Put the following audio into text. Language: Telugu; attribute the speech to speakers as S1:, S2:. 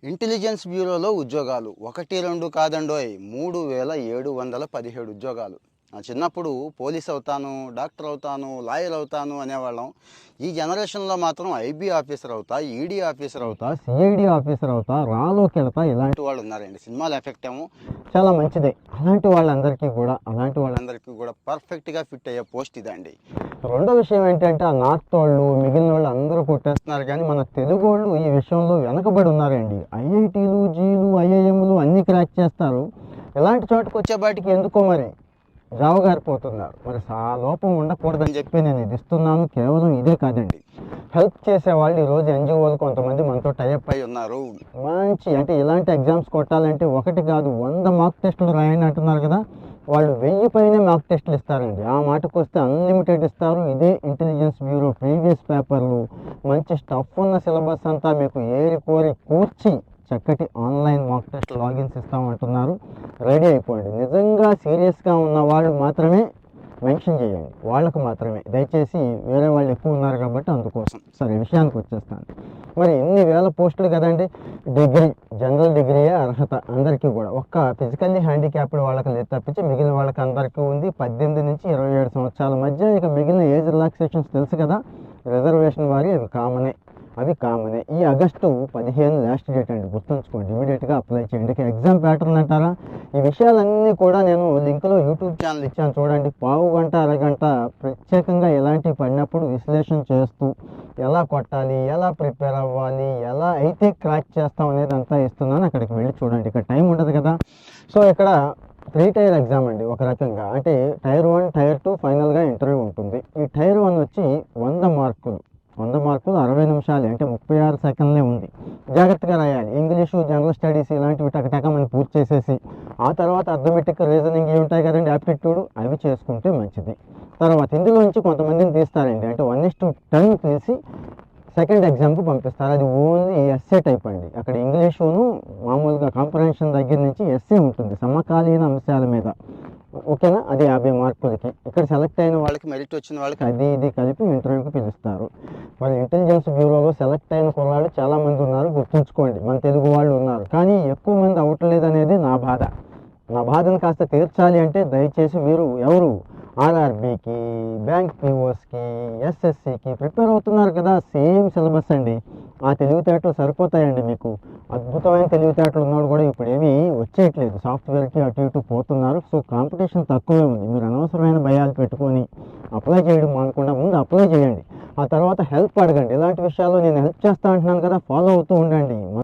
S1: ఇంటెలిజెన్స్ బ్యూరోలో ఉద్యోగాలు 1, 2 కాదండోయ్ 3717 ఉద్యోగాలు. చిన్నప్పుడు పోలీస్ అవుతాను, డాక్టర్ అవుతాను, లాయర్ అవుతాను అనేవాళ్ళం. ఈ జనరేషన్లో మాత్రం ఐబీ ఆఫీసర్ అవుతా, ఈడీ ఆఫీసర్ అవుతా, సిఐడి ఆఫీసర్ అవుతా, రాలోకి వెళ్తా ఇలాంటి వాళ్ళు ఉన్నారండి. సినిమాల ఎఫెక్ట్ ఏమో చాలా మంచిదే. అలాంటి వాళ్ళందరికీ కూడా పర్ఫెక్ట్గా ఫిట్ అయ్యే పోస్ట్ ఇదండి. రెండో విషయం ఏంటంటే ఆ నార్త్ వాళ్ళు మిగిలిన వాళ్ళు అందరూ కొట్టేస్తున్నారు, కానీ మన తెలుగు వాళ్ళు ఈ విషయంలో వెనకబడి ఉన్నారండి. ఐఐటీలు, జీలు, ఐఐఎంలు అన్నీ క్రాక్ చేస్తారు. ఇలాంటి చోటుకు వచ్చేపాటికి ఎందుకో మరి జావగారిపోతున్నారు. మరి ఆ లోపం ఉండకూడదని చెప్పి నేను ఇది ఇస్తున్నాను. కేవలం ఇదే కాదండి, హెల్ప్ చేసేవాళ్ళు ఈరోజు ఎన్జిఓలు కొంతమంది మనతో టైఅప్ అయి ఉన్నారు. మంచి అంటే ఇలాంటి ఎగ్జామ్స్ కొట్టాలంటే 1 కాదు 100 మార్క్ టెస్టులు రాయండి అంటున్నారు కదా, వాళ్ళు 1000 పైనే మార్క్ టెస్టులు ఇస్తారండి. ఆ మాటకు వస్తే అన్లిమిటెడ్ ఇస్తారు. ఇదే ఇంటెలిజెన్స్ బ్యూరో ప్రీవియస్ పేపర్లు, మంచి స్టఫ్ ఉన్న సిలబస్ అంతా మీకు ఏరి కోరి కూర్చి చక్కటి ఆన్లైన్ మాక్ టెస్ట్ లాగిన్స్ ఇస్తామంటున్నారు. రెడీ అయిపోండి. నిజంగా సీరియస్గా ఉన్న వాళ్ళు మాత్రమే మెన్షన్ చేయండి, వాళ్ళకు మాత్రమే. దయచేసి వేరే వాళ్ళు ఎక్కువ ఉన్నారు కాబట్టి అందుకోసం. సరే, విషయానికి వచ్చేస్తాను. మరి ఇన్ని వేల పోస్టులు కదండి. డిగ్రీ, జనరల్ డిగ్రీయే అర్హత అందరికీ కూడా. ఒక్క ఫిజికల్లీ హ్యాండిక్యాప్డ్ వాళ్ళకి లేదు తప్పించి మిగిలిన వాళ్ళకి అందరికీ ఉంది. 18 నుంచి 27 సంవత్సరాల మధ్య. ఇక మిగిలిన ఏజ్ రిలాక్సేషన్స్ తెలుసు కదా, రిజర్వేషన్ వారి అవి కామనే. ఈ ఆగస్టు 15 లాస్ట్ డేట్ అండి, గుర్తుంచుకోండి. ఇమీడియట్గా అప్లై చేయండి. ఇక ఎగ్జామ్ ప్యాటర్న్ అంటారా, ఈ విషయాలన్నీ కూడా నేను లింక్లో యూట్యూబ్ ఛానల్ ఇచ్చాను చూడండి. పావు గంట అరగంట ప్రత్యేకంగా ఎలాంటివి పడినప్పుడు విశ్లేషణ చేస్తూ ఎలా కొట్టాలి, ఎలా ప్రిపేర్ అవ్వాలి, ఎలా అయితే క్రాక్ చేస్తాం అనేది అంతా ఇస్తున్నాను. అక్కడికి వెళ్ళి చూడండి. ఇక్కడ టైం ఉండదు కదా. సో ఇక్కడ 3 టైర్ ఎగ్జామ్ అండి ఒక రకంగా. అంటే టైర్ 1, టైర్ 2 ఫైనల్గా ఇంటర్వ్యూ ఉంటుంది. ఈ టైర్ 1 వచ్చి 100 మార్కులు 60 నిమిషాలు, అంటే 36 సెకండ్లే ఉంది. జాగ్రత్తగా రాయాలి. ఇంగ్లీషు, జనరల్ స్టడీస్ ఇలాంటివి టకటక మనం పూర్తి చేసేసి ఆ తర్వాత అర్థమెటిక్, రీజనింగ్ ఇవి ఉంటాయి కదండి, యాప్టిట్యూడ్, అవి చేసుకుంటే మంచిది. తర్వాత ఇందులో నుంచి కొంతమందిని తీస్తారండి. అంటే 1:10 తీసి సెకండ్ ఎగ్జామ్కి పంపిస్తారు. అది ఓన్లీ ఎస్ఏ టైప్ అండి. అక్కడ ఇంగ్లీషును మామూలుగా కాంప్రహెన్షన్ దగ్గర నుంచి ఎస్ఏ ఉంటుంది, సమకాలీన అంశాల మీద. ఓకేనా, అది 50 మార్కులకి. ఇక్కడ సెలెక్ట్ అయిన వాళ్ళకి, మెరిట్ వచ్చిన వాళ్ళకి అది ఇది కలిపి ఇంటర్వ్యూకి పిలుస్తారు. మరి ఇంటెలిజెన్స్ బ్యూరోలో సెలెక్ట్ అయిన కుర్రాళ్ళు చాలామంది ఉన్నారు, గుర్తుంచుకోండి. మన తెలుగు వాళ్ళు ఉన్నారు, కానీ ఎక్కువ మంది అవ్వట్లేదు అనేది నా బాధను కాస్త తీర్చాలి అంటే దయచేసి మీరు ఎవరు ఆర్ఆర్బీకి, బ్యాంక్ పిఓస్కి, ఎస్ఎస్సికి ప్రిపేర్ అవుతున్నారు కదా, సేమ్ సిలబస్ అండి. ఆ తెలివితేటలు సరిపోతాయండి మీకు. అద్భుతమైన తెలివితేటలు ఉన్నవాడు కూడా ఇప్పుడు ఏమీ వచ్చేయట్లేదు. సాఫ్ట్వేర్కి అటు ఇటు పోతున్నారు. సో కాంపిటీషన్ తక్కువే ఉంది. మీరు అనవసరమైన భయాలు పెట్టుకొని అప్లై చేయడం మానకుండా ముందు అప్లై చేయండి. ఆ తర్వాత హెల్ప్ అడగండి. ఇలాంటి విషయాల్లో నేను హెల్ప్ చేస్తా అంటున్నాను కదా, ఫాలో అవుతూ ఉండండి.